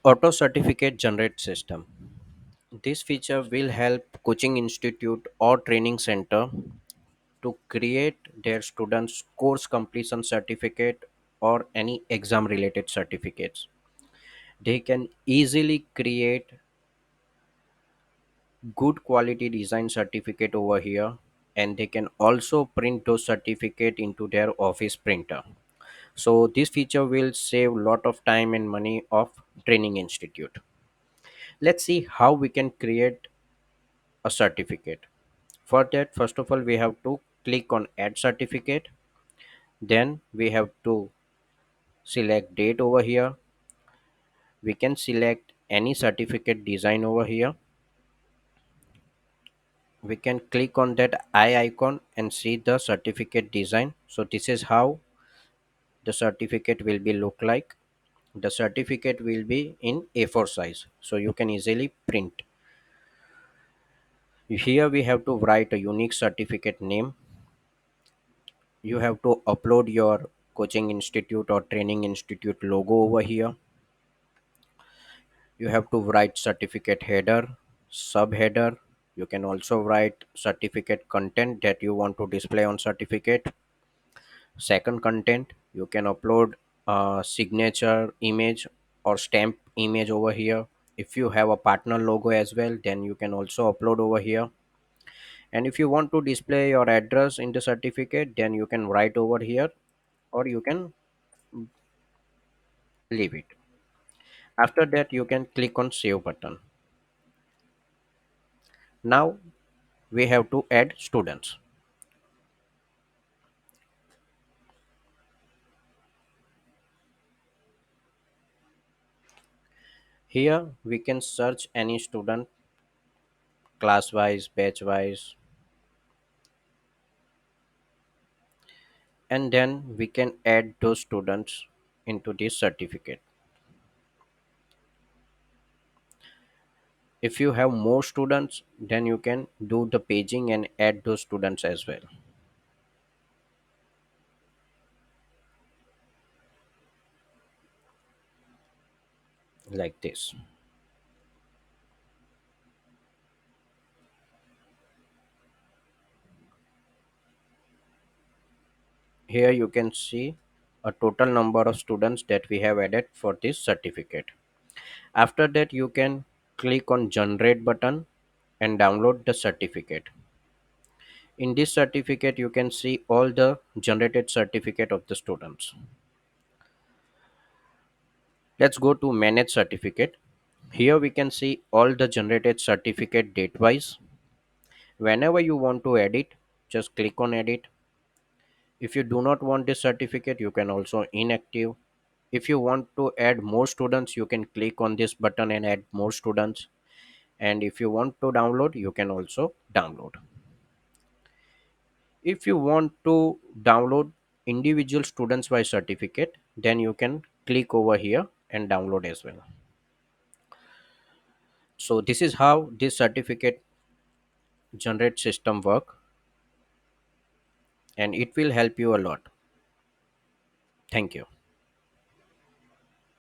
Auto certificate generate system. This feature will help coaching institute or training center to create their students course completion certificate or any exam related certificates. They can easily create good quality design certificate over here, and they can also print those certificate into their office printer. So this feature will save lot of time and money of training institute. Let's see how we can create a certificate. For that, first of all, we have to click on add certificate. Then we have to select date over here. We can select any certificate design over here. We can click on that eye icon and see the certificate design. So this is how the certificate will be look like. The certificate will be in A4 size, so you can easily print. Here we have to write a unique certificate name. You have to upload your coaching institute or training institute logo over here. You have to write certificate header, subheader. You can also write certificate content that you want to display on certificate. Second, content, you can upload a signature image or stamp image over here. If you have a partner logo as well, then you can also upload over here. And if you want to display your address in the certificate, then you can write over here, or you can leave it. After that, you can click on save button. Now we have to add students. Here we can search any student, class wise, batch wise, and then we can add those students into this certificate. If you have more students, then you can do the paging and add those students as well, like this. Here you can see a total number of students that we have added for this certificate. After that, you can click on generate button and download the certificate. In this certificate, you can see all the generated certificate of the students. Let's go to manage certificate. Here we can see all the generated certificate date wise. Whenever you want to edit, just click on edit. If you do not want this certificate, you can also inactive. If you want to add more students, you can click on this button and add more students. And if you want to download, you can also download. If you want to download individual students by certificate, then you can click over here and download as well. So this is how this certificate generate system work, and it will help you a lot. Thank you.